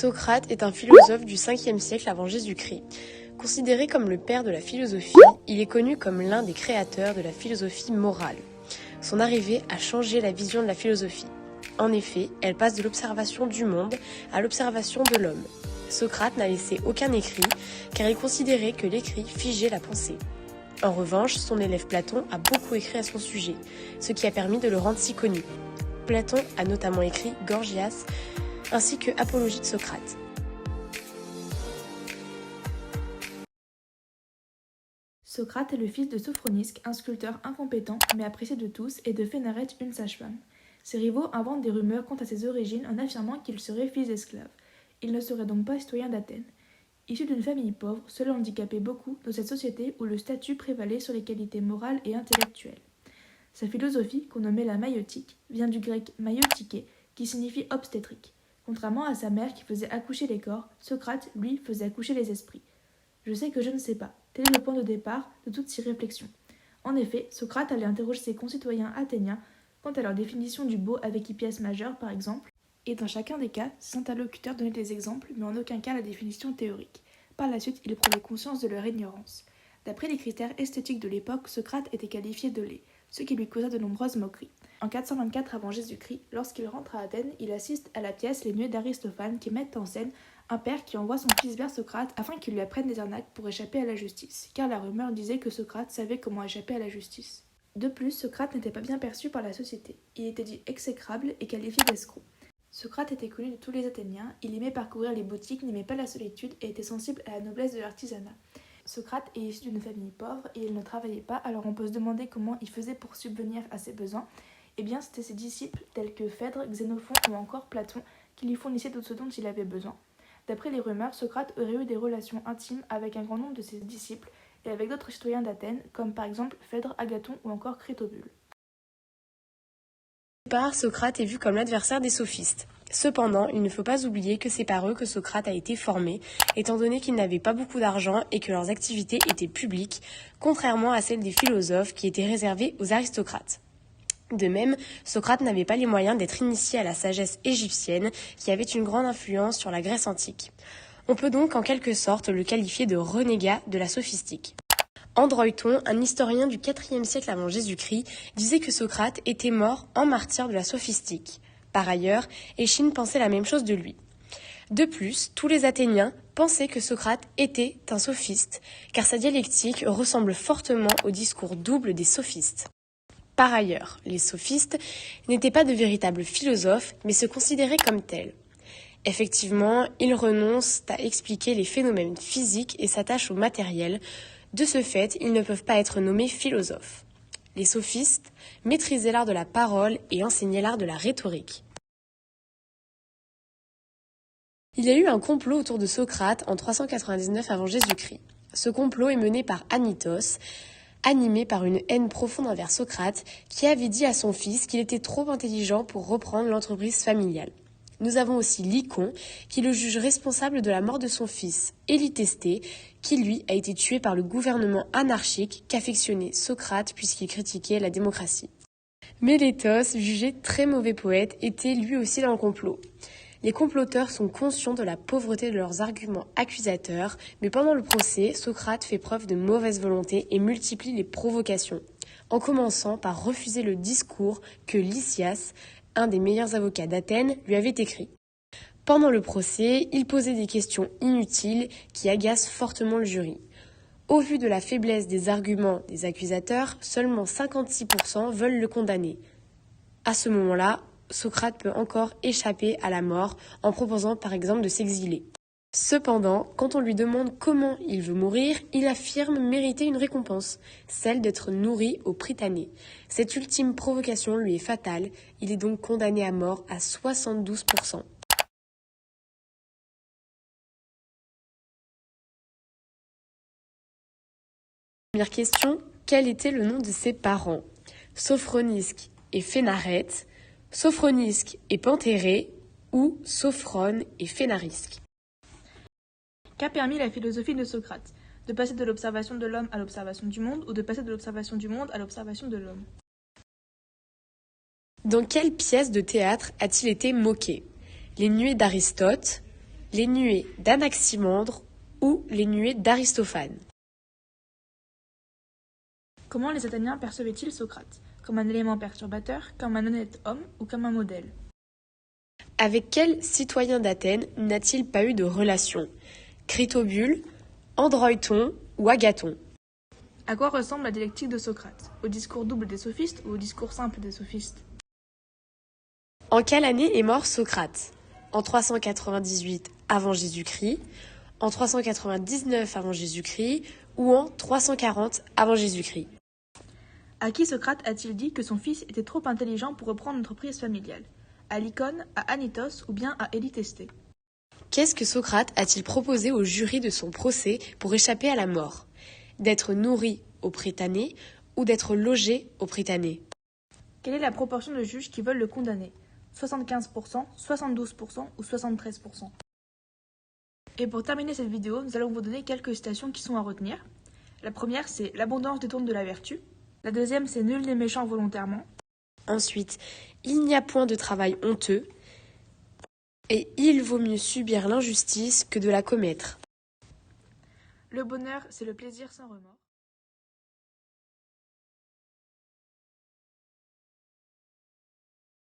Socrate est un philosophe du 5e siècle avant Jésus-Christ. Considéré comme le père de la philosophie, il est connu comme l'un des créateurs de la philosophie morale. Son arrivée a changé la vision de la philosophie. En effet, elle passe de l'observation du monde à l'observation de l'homme. Socrate n'a laissé aucun écrit, car il considérait que l'écrit figeait la pensée. En revanche, son élève Platon a beaucoup écrit à son sujet, ce qui a permis de le rendre si connu. Platon a notamment écrit Gorgias, ainsi que Apologie de Socrate. Socrate est le fils de Sophronisque, un sculpteur incompétent mais apprécié de tous, et de Phénarète, une sage-femme. Ses rivaux inventent des rumeurs quant à ses origines en affirmant qu'il serait fils d'esclave. Il ne serait donc pas citoyen d'Athènes. Issu d'une famille pauvre, cela handicapait beaucoup dans cette société où le statut prévalait sur les qualités morales et intellectuelles. Sa philosophie, qu'on nommait la maïotique, vient du grec maïotike, qui signifie obstétrique. Contrairement à sa mère qui faisait accoucher les corps, Socrate, lui, faisait accoucher les esprits. Je sais que je ne sais pas. Tel est le point de départ de toutes ces réflexions. En effet, Socrate allait interroger ses concitoyens athéniens quant à leur définition du beau avec Hippias majeur, par exemple, et dans chacun des cas, ses interlocuteurs donnaient des exemples, mais en aucun cas la définition théorique. Par la suite, il prenait conscience de leur ignorance. D'après les critères esthétiques de l'époque, Socrate était qualifié de laid, ce qui lui causa de nombreuses moqueries. En 424 avant Jésus-Christ, lorsqu'il rentre à Athènes, il assiste à la pièce Les Nuées d'Aristophane qui mettent en scène un père qui envoie son fils vers Socrate afin qu'il lui apprenne des arnaques pour échapper à la justice, car la rumeur disait que Socrate savait comment échapper à la justice. De plus, Socrate n'était pas bien perçu par la société. Il était dit exécrable et qualifié d'escroc. Socrate était connu de tous les Athéniens, il aimait parcourir les boutiques, n'aimait pas la solitude et était sensible à la noblesse de l'artisanat. Socrate est issu d'une famille pauvre et il ne travaillait pas, alors on peut se demander comment il faisait pour subvenir à ses besoins. Eh bien, c'était ses disciples, tels que Phèdre, Xénophon ou encore Platon, qui lui fournissaient tout ce dont il avait besoin. D'après les rumeurs, Socrate aurait eu des relations intimes avec un grand nombre de ses disciples et avec d'autres citoyens d'Athènes, comme par exemple Phèdre, Agathon ou encore Critobule. Au départ, Socrate est vu comme l'adversaire des sophistes. Cependant, il ne faut pas oublier que c'est par eux que Socrate a été formé, étant donné qu'ils n'avaient pas beaucoup d'argent et que leurs activités étaient publiques, contrairement à celles des philosophes qui étaient réservées aux aristocrates. De même, Socrate n'avait pas les moyens d'être initié à la sagesse égyptienne, qui avait une grande influence sur la Grèce antique. On peut donc en quelque sorte le qualifier de renégat de la sophistique. Androïton, un historien du IVe siècle avant Jésus-Christ, disait que Socrate était mort en martyr de la sophistique. Par ailleurs, Échine pensait la même chose de lui. De plus, tous les Athéniens pensaient que Socrate était un sophiste, car sa dialectique ressemble fortement au discours double des sophistes. Par ailleurs, les sophistes n'étaient pas de véritables philosophes, mais se considéraient comme tels. Effectivement, ils renoncent à expliquer les phénomènes physiques et s'attachent au matériel. De ce fait, ils ne peuvent pas être nommés philosophes. Les sophistes maîtrisaient l'art de la parole et enseignaient l'art de la rhétorique. Il y a eu un complot autour de Socrate en 399 avant Jésus-Christ. Ce complot est mené par Anytos, animé par une haine profonde envers Socrate, qui avait dit à son fils qu'il était trop intelligent pour reprendre l'entreprise familiale. Nous avons aussi Lycon, qui le juge responsable de la mort de son fils, Élytesté, qui lui a été tué par le gouvernement anarchique qu'affectionnait Socrate puisqu'il critiquait la démocratie. Mélétos, jugé très mauvais poète, était lui aussi dans le complot. Les comploteurs sont conscients de la pauvreté de leurs arguments accusateurs, mais pendant le procès, Socrate fait preuve de mauvaise volonté et multiplie les provocations, en commençant par refuser le discours que Lysias, un des meilleurs avocats d'Athènes, lui avait écrit. Pendant le procès, il posait des questions inutiles qui agacent fortement le jury. Au vu de la faiblesse des arguments des accusateurs, seulement 56% veulent le condamner. À ce moment-là, Socrate peut encore échapper à la mort en proposant par exemple de s'exiler. Cependant, quand on lui demande comment il veut mourir, il affirme mériter une récompense, celle d'être nourri au Prytanée. Cette ultime provocation lui est fatale, il est donc condamné à mort à 72%. Première question, quel était le nom de ses parents? Sophronisque et Phénarète, Sophronisque et Pantérée ou Sophrone et Phénarisque? Qu'a permis la philosophie de Socrate? De passer de l'observation de l'homme à l'observation du monde ou de passer de l'observation du monde à l'observation de l'homme? Dans quelle pièce de théâtre a-t-il été moqué? Les Nuées d'Aristote, les nuées d'Anaximandre ou les nuées d'Aristophane. Comment les Athéniens percevaient-ils Socrate? Comme un élément perturbateur, comme un honnête homme ou comme un modèle? Avec quel citoyen d'Athènes n'a-t-il pas eu de relation? Critobule, Androïton ou Agathon? À quoi ressemble la dialectique de Socrate? Au discours double des sophistes ou au discours simple des sophistes? En quelle année est mort Socrate? En 398 avant Jésus-Christ, en 399 avant Jésus-Christ ou en 340 avant Jésus-Christ? À qui Socrate a-t-il dit que son fils était trop intelligent pour reprendre l'entreprise familiale? À Lycone, à Anytos ou bien à Élytesté? Qu'est-ce que Socrate a-t-il proposé au jury de son procès pour échapper à la mort? D'être nourri au Prytanée ou d'être logé au Prytanée? Quelle est la proportion de juges qui veulent le condamner? 75%, 72% ou 73%? Et pour terminer cette vidéo, nous allons vous donner quelques citations qui sont à retenir. La première, c'est « L'abondance détourne de la vertu ». La deuxième, c'est « Nul n'est méchant volontairement ». Ensuite, il n'y a point de travail honteux et il vaut mieux subir l'injustice que de la commettre. Le bonheur, c'est le plaisir sans remords.